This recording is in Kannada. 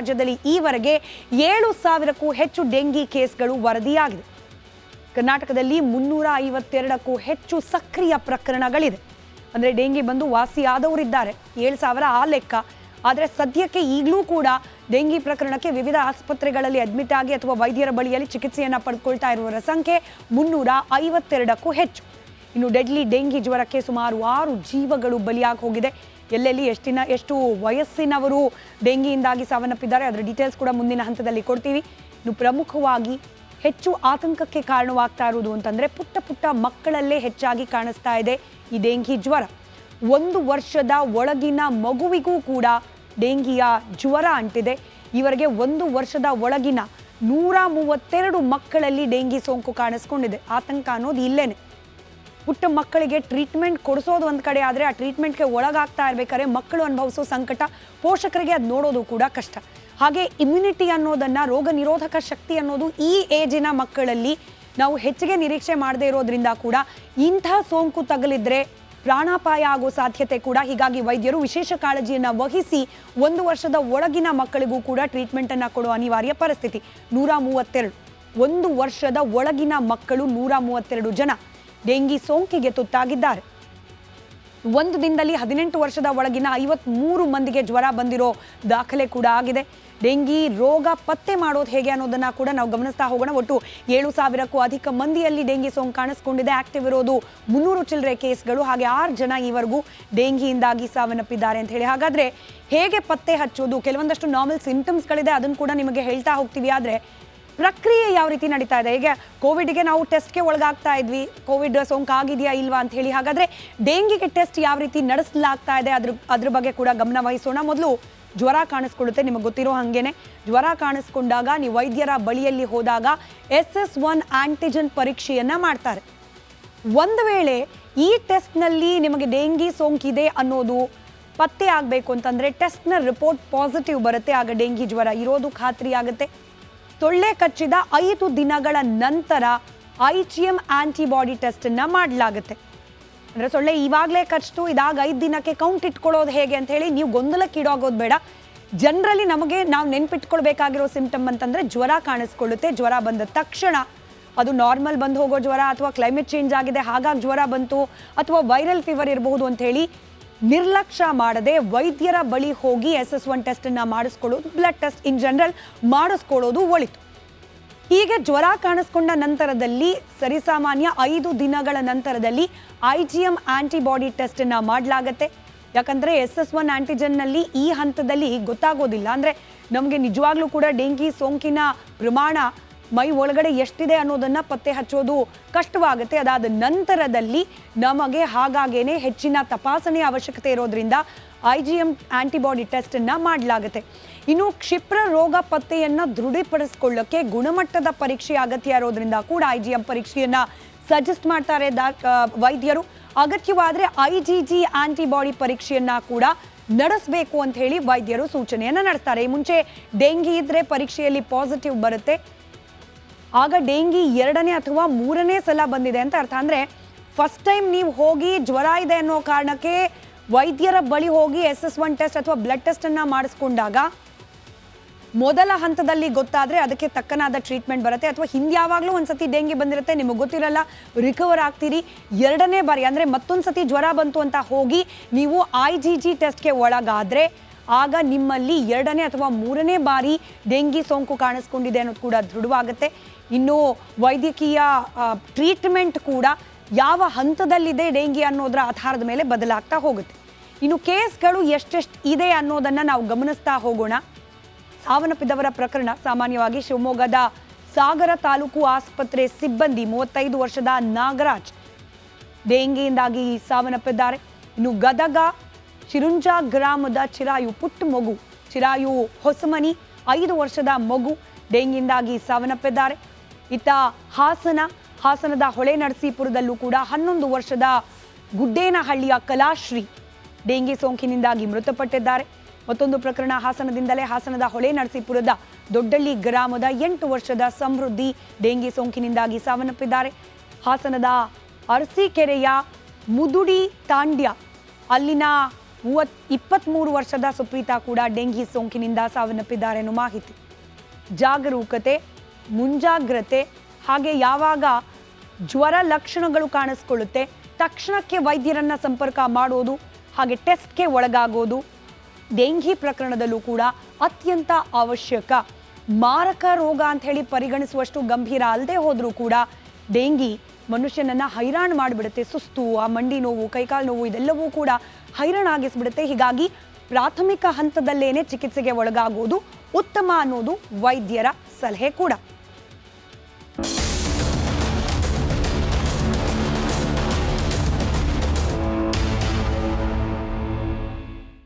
ರಾಜ್ಯದಲ್ಲಿ ಈವರೆಗೆ 7,000ಕ್ಕೂ ಹೆಚ್ಚು ಡೆಂಗಿ ಕೇಸ್ಗಳು ವರದಿಯಾಗಿದೆ. ಕರ್ನಾಟಕದಲ್ಲಿ 352ಕ್ಕೂ ಹೆಚ್ಚು ಸಕ್ರಿಯ ಪ್ರಕರಣಗಳಿದೆ. ಅಂದರೆ ಡೆಂಗಿ ಬಂದು ವಾಸಿಯಾದವರಿದ್ದಾರೆ 7,000 ಆ ಲೆಕ್ಕ. ಆದರೆ ಸದ್ಯಕ್ಕೆ ಈಗಲೂ ಕೂಡ ಡೆಂಗಿ ಪ್ರಕರಣಕ್ಕೆ ವಿವಿಧ ಆಸ್ಪತ್ರೆಗಳಲ್ಲಿ ಅಡ್ಮಿಟ್ ಆಗಿ ಅಥವಾ ವೈದ್ಯರ ಬಳಿಯಲ್ಲಿ ಚಿಕಿತ್ಸೆಯನ್ನು ಪಡೆದುಕೊಳ್ತಾ ಇರುವವರ ಸಂಖ್ಯೆ 352ಕ್ಕೂ ಹೆಚ್ಚು. ಇನ್ನು ಡೆಡ್ಲಿ ಡೆಂಗಿ ಜ್ವರಕ್ಕೆ ಸುಮಾರು 6 ಜೀವಗಳು ಬಲಿಯಾಗಿ ಹೋಗಿದೆ. ಎಲ್ಲೆಲ್ಲಿ ಎಷ್ಟು ವಯಸ್ಸಿನವರು ಡೆಂಗಿಯಿಂದಾಗಿ ಸಾವನ್ನಪ್ಪಿದ್ದಾರೆ ಅದರ ಡೀಟೇಲ್ಸ್ ಕೂಡ ಮುಂದಿನ ಹಂತದಲ್ಲಿ ಕೊಡ್ತೀವಿ. ಇನ್ನು ಪ್ರಮುಖವಾಗಿ ಹೆಚ್ಚು ಆತಂಕಕ್ಕೆ ಕಾರಣವಾಗ್ತಾ ಇರುವುದು ಅಂತಂದರೆ ಪುಟ್ಟ ಪುಟ್ಟ ಮಕ್ಕಳಲ್ಲೇ ಹೆಚ್ಚಾಗಿ ಕಾಣಿಸ್ತಾ ಇದೆ ಈ ಡೆಂಗಿ ಜ್ವರ. 1 ವರ್ಷದ ಒಳಗಿನ ಮಗುವಿಗೂ ಕೂಡ ಡೆಂಗಿಯ ಜ್ವರ ಅಂಟಿದೆ. ಈವರೆಗೆ 1 ವರ್ಷದ ಒಳಗಿನ 132 ಮಕ್ಕಳಲ್ಲಿ ಡೆಂಗಿ ಸೋಂಕು ಕಾಣಿಸ್ಕೊಂಡಿದೆ. ಆತಂಕ ಅನ್ನೋದು ಇಲ್ಲೇನೆ. ಪುಟ್ಟ ಮಕ್ಕಳಿಗೆ ಟ್ರೀಟ್ಮೆಂಟ್ ಕೊಡಿಸೋದು ಒಂದು ಕಡೆ ಆದರೆ ಆ ಟ್ರೀಟ್ಮೆಂಟ್ಗೆ ಒಳಗಾಗ್ತಾ ಇರಬೇಕಾದ್ರೆ ಮಕ್ಕಳು ಅನುಭವಿಸೋ ಸಂಕಟ, ಪೋಷಕರಿಗೆ ಅದು ನೋಡೋದು ಕೂಡ ಕಷ್ಟ. ಹಾಗೆ ಇಮ್ಯುನಿಟಿ ಅನ್ನೋದನ್ನು, ರೋಗ ನಿರೋಧಕ ಶಕ್ತಿ ಅನ್ನೋದು ಈ ಏಜಿನ ಮಕ್ಕಳಲ್ಲಿ ನಾವು ಹೆಚ್ಚಿಗೆ ನಿರೀಕ್ಷೆ ಮಾಡದೇ ಇರೋದ್ರಿಂದ ಕೂಡ ಇಂಥ ಸೋಂಕು ತಗುಲಿದ್ರೆ ಪ್ರಾಣಾಪಾಯ ಆಗೋ ಸಾಧ್ಯತೆ ಕೂಡ. ಹೀಗಾಗಿ ವೈದ್ಯರು ವಿಶೇಷ ಕಾಳಜಿಯನ್ನು ವಹಿಸಿ 1 ವರ್ಷದ ಒಳಗಿನ ಮಕ್ಕಳಿಗೂ ಕೂಡ ಟ್ರೀಟ್ಮೆಂಟನ್ನು ಕೊಡೋ ಅನಿವಾರ್ಯ ಪರಿಸ್ಥಿತಿ. 132 1 ವರ್ಷದ ಒಳಗಿನ ಮಕ್ಕಳು 132 ಜನ ಡೆಂಗಿ ಸೋಂಕಿಗೆ ತುತ್ತಾಗಿದ್ದಾರೆ. ಒಂದು ದಿನದಲ್ಲಿ 18 ವರ್ಷದ ಒಳಗಿನ 53 ಮಂದಿಗೆ ಜ್ವರ ಬಂದಿರೋ ದಾಖಲೆ ಕೂಡ ಆಗಿದೆ. ಡೆಂಗಿ ರೋಗ ಪತ್ತೆ ಮಾಡೋದು ಹೇಗೆ ಅನ್ನೋದನ್ನು ಕೂಡ ನಾವು ಗಮನಿಸ್ತಾ ಹೋಗೋಣ. ಒಟ್ಟು 7,000ಕ್ಕೂ ಅಧಿಕ ಮಂದಿಯಲ್ಲಿ ಡೆಂಗಿ ಸೋಂಕು ಕಾಣಿಸ್ಕೊಂಡಿದೆ. ಆಕ್ಟಿವ್ ಇರೋದು 300 ಚಿಲ್ಲರೆ ಕೇಸ್ಗಳು. ಹಾಗೆ 6 ಜನ ಈವರೆಗೂ ಡೆಂಗಿಯಿಂದಾಗಿ ಸಾವನ್ನಪ್ಪಿದ್ದಾರೆ ಅಂತ ಹೇಳಿ. ಹಾಗಾದರೆ ಹೇಗೆ ಪತ್ತೆ ಹಚ್ಚೋದು? ಕೆಲವೊಂದಷ್ಟು ನಾರ್ಮಲ್ ಸಿಂಪ್ಟಮ್ಸ್ಗಳಿದೆ, ಅದನ್ನು ಕೂಡ ನಿಮಗೆ ಹೇಳ್ತಾ ಹೋಗ್ತೀವಿ. ಆದರೆ ಪ್ರಕ್ರಿಯೆ ಯಾವ ರೀತಿ ನಡೀತಾ ಇದೆ? ಈಗ ಕೋವಿಡ್ಗೆ ನಾವು ಟೆಸ್ಟ್ಗೆ ಒಳಗಾಗ್ತಾ ಇದ್ವಿ, ಕೋವಿಡ್ ಸೋಂಕು ಆಗಿದೆಯಾ ಇಲ್ವಾ ಅಂತ ಹೇಳಿ. ಹಾಗಾದರೆ ಡೆಂಗಿಗೆ ಟೆಸ್ಟ್ ಯಾವ ರೀತಿ ನಡೆಸಲಾಗ್ತಾ ಇದೆ ಅದ್ರ ಬಗ್ಗೆ ಕೂಡ ಗಮನ ವಹಿಸೋಣ. ಮೊದಲು ಜ್ವರ ಕಾಣಿಸ್ಕೊಳ್ಳುತ್ತೆ. ನಿಮಗೆ ಗೊತ್ತಿರೋ ಹಾಗೇನೆ ಜ್ವರ ಕಾಣಿಸ್ಕೊಂಡಾಗ ನೀವು ವೈದ್ಯರ ಬಳಿಯಲ್ಲಿ ಹೋದಾಗ SS1 ಆಂಟಿಜನ್ ಪರೀಕ್ಷೆಯನ್ನು ಮಾಡ್ತಾರೆ. ಒಂದು ವೇಳೆ ಈ ಟೆಸ್ಟ್ನಲ್ಲಿ ನಿಮಗೆ ಡೆಂಗಿ ಸೋಂಕಿದೆ ಅನ್ನೋದು ಪತ್ತೆ ಆಗಬೇಕು ಅಂತಂದರೆ ಟೆಸ್ಟ್ನ ರಿಪೋರ್ಟ್ ಪಾಸಿಟಿವ್ ಬರುತ್ತೆ. ಆಗ ಡೆಂಗಿ ಜ್ವರ ಇರೋದು ಖಾತ್ರಿ ಆಗುತ್ತೆ. ಸೊಳ್ಳೆ ಕಚ್ಚಿದ 5 ದಿನಗಳ ನಂತರ IgM ಆಂಟಿಬಾಡಿ ಟೆಸ್ಟನ್ನು ಮಾಡಲಾಗುತ್ತೆ. ಅಂದರೆ ಸೊಳ್ಳೆ ಇವಾಗಲೇ ಕಚ್ಚಿತು, ಇದಾಗ 5 ದಿನಕ್ಕೆ ಕೌಂಟ್ ಇಟ್ಕೊಳ್ಳೋದು ಹೇಗೆ ಅಂತ ಹೇಳಿ ನೀವು ಗೊಂದಲಕ್ಕೆ ಈಡಾಗೋದು ಬೇಡ. ಜನರಲಿ ನಾವು ನೆನ್ಪಿಟ್ಕೊಳ್ಬೇಕಾಗಿರೋ ಸಿಂಪ್ಟಮ್ ಅಂತಂದರೆ ಜ್ವರ ಕಾಣಿಸ್ಕೊಳ್ಳುತ್ತೆ. ಜ್ವರ ಬಂದ ತಕ್ಷಣ ಅದು ನಾರ್ಮಲ್ ಬಂದು ಹೋಗೋ ಜ್ವರ ಅಥವಾ ಕ್ಲೈಮೇಟ್ ಚೇಂಜ್ ಆಗಿದೆ ಹಾಗಾಗಿ ಜ್ವರ ಬಂತು ಅಥವಾ ವೈರಲ್ ಫೀವರ್ ಇರಬಹುದು ಅಂತ ಹೇಳಿ ನಿರ್ಲಕ್ಷ್ಯ ಮಾಡದೆ ವೈದ್ಯರ ಬಳಿ ಹೋಗಿ SS1 ಟೆಸ್ಟನ್ನು ಮಾಡಿಸ್ಕೊಳ್ಳೋದು, ಬ್ಲಡ್ ಟೆಸ್ಟ್ ಇನ್ ಜನರಲ್ ಮಾಡಿಸ್ಕೊಳ್ಳೋದು ಒಳಿತು. ಹೀಗೆ ಜ್ವರ ಕಾಣಿಸ್ಕೊಂಡ ನಂತರದಲ್ಲಿ ಸರಿಸಾಮಾನ್ಯ 5 ದಿನಗಳ ನಂತರದಲ್ಲಿ IgM ಆಂಟಿಬಾಡಿ ಟೆಸ್ಟನ್ನು ಮಾಡಲಾಗತ್ತೆ. ಯಾಕಂದರೆ SS1 ಆಂಟಿಜನ್ನಲ್ಲಿ ಈ ಹಂತದಲ್ಲಿ ಗೊತ್ತಾಗೋದಿಲ್ಲ. ಅಂದರೆ ನಮಗೆ ನಿಜವಾಗ್ಲೂ ಕೂಡ ಡೆಂಗಿ ಸೋಂಕಿನ ಪ್ರಮಾಣ ಮೈ ಒಳಗಡೆ ಎಷ್ಟಿದೆ ಅನ್ನೋದನ್ನು ಪತ್ತೆ ಹಚ್ಚೋದು ಕಷ್ಟವಾಗುತ್ತೆ. ಅದಾದ ನಂತರದಲ್ಲಿ ನಮಗೆ ಹಾಗಾಗೇನೆ ಹೆಚ್ಚಿನ ತಪಾಸಣೆಯ ಅವಶ್ಯಕತೆ ಇರೋದ್ರಿಂದ IgM ಆಂಟಿಬಾಡಿ ಟೆಸ್ಟನ್ನು ಮಾಡಲಾಗುತ್ತೆ. ಇನ್ನು ಕ್ಷಿಪ್ರ ರೋಗ ಪತ್ತೆಯನ್ನು ದೃಢಪಡಿಸಿಕೊಳ್ಳೋಕ್ಕೆ ಗುಣಮಟ್ಟದ ಪರೀಕ್ಷೆ ಅಗತ್ಯ ಇರೋದ್ರಿಂದ ಕೂಡ IgM ಪರೀಕ್ಷೆಯನ್ನು ಸಜೆಸ್ಟ್ ಮಾಡ್ತಾರೆ ವೈದ್ಯರು. ಅಗತ್ಯವಾದರೆ IgG ಆಂಟಿಬಾಡಿ ಪರೀಕ್ಷೆಯನ್ನು ಕೂಡ ನಡೆಸಬೇಕು ಅಂತ ಹೇಳಿ ವೈದ್ಯರು ಸೂಚನೆಯನ್ನು ನಡೆಸ್ತಾರೆ. ಈ ಮುಂಚೆ ಡೆಂಗಿ ಇದ್ದರೆ ಪರೀಕ್ಷೆಯಲ್ಲಿ ಪಾಸಿಟಿವ್ ಬರುತ್ತೆ, ಆಗ ಡೆಂಗಿ 2ನೇ ಅಥವಾ 3ನೇ ಸಲ ಬಂದಿದೆ ಅಂತ ಅರ್ಥ. ಅಂದರೆ ಫಸ್ಟ್ ಟೈಮ್ ನೀವು ಹೋಗಿ ಜ್ವರ ಇದೆ ಅನ್ನೋ ಕಾರಣಕ್ಕೆ ವೈದ್ಯರ ಬಳಿ ಹೋಗಿ SS1 ಟೆಸ್ಟ್ ಅಥವಾ ಬ್ಲಡ್ ಟೆಸ್ಟನ್ನು ಮಾಡಿಸ್ಕೊಂಡಾಗ ಮೊದಲ ಹಂತದಲ್ಲಿ ಗೊತ್ತಾದರೆ ಅದಕ್ಕೆ ತಕ್ಕನಾದ ಟ್ರೀಟ್ಮೆಂಟ್ ಬರುತ್ತೆ. ಅಥವಾ ಹಿಂದ್ಯಾವಾಗಲೂ ಒಂದ್ಸತಿ ಡೆಂಗಿ ಬಂದಿರುತ್ತೆ, ನಿಮಗೆ ಗೊತ್ತಿರಲ್ಲ, ರಿಕವರ್ ಆಗ್ತೀರಿ. 2ನೇ ಬಾರಿ ಅಂದರೆ ಮತ್ತೊಂದು ಸತಿ ಜ್ವರ ಬಂತು ಅಂತ ಹೋಗಿ ನೀವು IgG ಟೆಸ್ಟ್ಗೆ ಒಳಗಾದರೆ ಆಗ ನಿಮ್ಮಲ್ಲಿ 2ನೇ ಅಥವಾ 3ನೇ ಬಾರಿ ಡೆಂಗಿ ಸೋಂಕು ಕಾಣಿಸ್ಕೊಂಡಿದೆ ಅನ್ನೋದು ಕೂಡ ದೃಢವಾಗುತ್ತೆ. ಇನ್ನು ವೈದ್ಯಕೀಯ ಟ್ರೀಟ್ಮೆಂಟ್ ಕೂಡ ಯಾವ ಹಂತದಲ್ಲಿದೆ ಡೆಂಗಿ ಅನ್ನೋದರ ಆಧಾರದ ಮೇಲೆ ಬದಲಾಗ್ತಾ ಹೋಗುತ್ತೆ. ಇನ್ನು ಕೇಸ್ಗಳು ಎಷ್ಟೆಷ್ಟು ಇದೆ ಅನ್ನೋದನ್ನು ನಾವು ಗಮನಿಸ್ತಾ ಹೋಗೋಣ. ಸಾವನ್ನಪ್ಪಿದವರ ಪ್ರಕರಣ ಸಾಮಾನ್ಯವಾಗಿ ಶಿವಮೊಗ್ಗದ ಸಾಗರ ತಾಲೂಕು ಆಸ್ಪತ್ರೆ ಸಿಬ್ಬಂದಿ 35 ವರ್ಷದ ನಾಗರಾಜ್ ಡೆಂಗಿಯಿಂದಾಗಿ ಸಾವನ್ನಪ್ಪಿದ್ದಾರೆ. ಇನ್ನು ಗದಗ ಚಿರುಂಜ ಗ್ರಾಮದ ಚಿರಾಯು ಪುಟ್ಟ ಮಗು, ಚಿರಾಯು ಹೊಸಮನಿ 5 ವರ್ಷದ ಮಗು ಡೆಂಗಿಯಿಂದಾಗಿ ಸಾವನ್ನಪ್ಪಿದ್ದಾರೆ. ಇತ್ತ ಹಾಸನದ ಹೊಳೆನರಸೀಪುರದಲ್ಲೂ ಕೂಡ 11 ವರ್ಷದ ಗುಡ್ಡೇನಹಳ್ಳಿಯ ಕಲಾಶ್ರೀ ಡೆಂಗಿ ಸೋಂಕಿನಿಂದಾಗಿ ಮೃತಪಟ್ಟಿದ್ದಾರೆ. ಮತ್ತೊಂದು ಪ್ರಕರಣ ಹಾಸನದಿಂದಲೇ. ಹಾಸನದ ಹೊಳೆನರಸೀಪುರದ ದೊಡ್ಡಳ್ಳಿ ಗ್ರಾಮದ 8 ವರ್ಷದ ಸಮೃದ್ಧಿ ಡೆಂಗಿ ಸೋಂಕಿನಿಂದಾಗಿ ಸಾವನ್ನಪ್ಪಿದ್ದಾರೆ. ಹಾಸನದ ಅರಸೀಕೆರೆಯ ಮುದುಡಿ ತಾಂಡ್ಯ ಅಲ್ಲಿನ 23 ವರ್ಷದ ಸುಪ್ರೀತಾ ಕೂಡ ಡೆಂಗಿ ಸೋಂಕಿನಿಂದ ಸಾವನ್ನಪ್ಪಿದ್ದಾರೆ ಅನ್ನೋ ಮಾಹಿತಿ. ಜಾಗರೂಕತೆ, ಮುಂಜಾಗ್ರತೆ, ಹಾಗೆ ಯಾವಾಗ ಜ್ವರ ಲಕ್ಷಣಗಳು ಕಾಣಿಸ್ಕೊಳ್ಳುತ್ತೆ ತಕ್ಷಣಕ್ಕೆ ವೈದ್ಯರನ್ನ ಸಂಪರ್ಕ ಮಾಡೋದು, ಹಾಗೆ ಟೆಸ್ಟ್ಗೆ ಒಳಗಾಗೋದು ಡೆಂಗಿ ಪ್ರಕರಣದಲ್ಲೂ ಕೂಡ ಅತ್ಯಂತ ಅವಶ್ಯಕ. ಮಾರಕ ರೋಗ ಅಂತ ಹೇಳಿ ಪರಿಗಣಿಸುವಷ್ಟು ಗಂಭೀರ ಅಲ್ಲದೆ ಹೋದರೂ ಕೂಡ ಡೆಂಗಿ ಮನುಷ್ಯನನ್ನ ಹೈರಾಣ ಮಾಡಿಬಿಡುತ್ತೆ. ಸುಸ್ತು, ಆ ಮಂಡಿ ನೋವು, ಕೈಕಾಲು ನೋವು ಇದೆಲ್ಲವೂ ಕೂಡ ಹೈರಾಣಾಗಿಸ್ಬಿಡುತ್ತೆ. ಹೀಗಾಗಿ ಪ್ರಾಥಮಿಕ ಹಂತದಲ್ಲೇನೆ ಚಿಕಿತ್ಸೆಗೆ ಒಳಗಾಗೋದು ಉತ್ತಮ ಅನ್ನೋದು ವೈದ್ಯರ ಸಲಹೆ ಕೂಡ.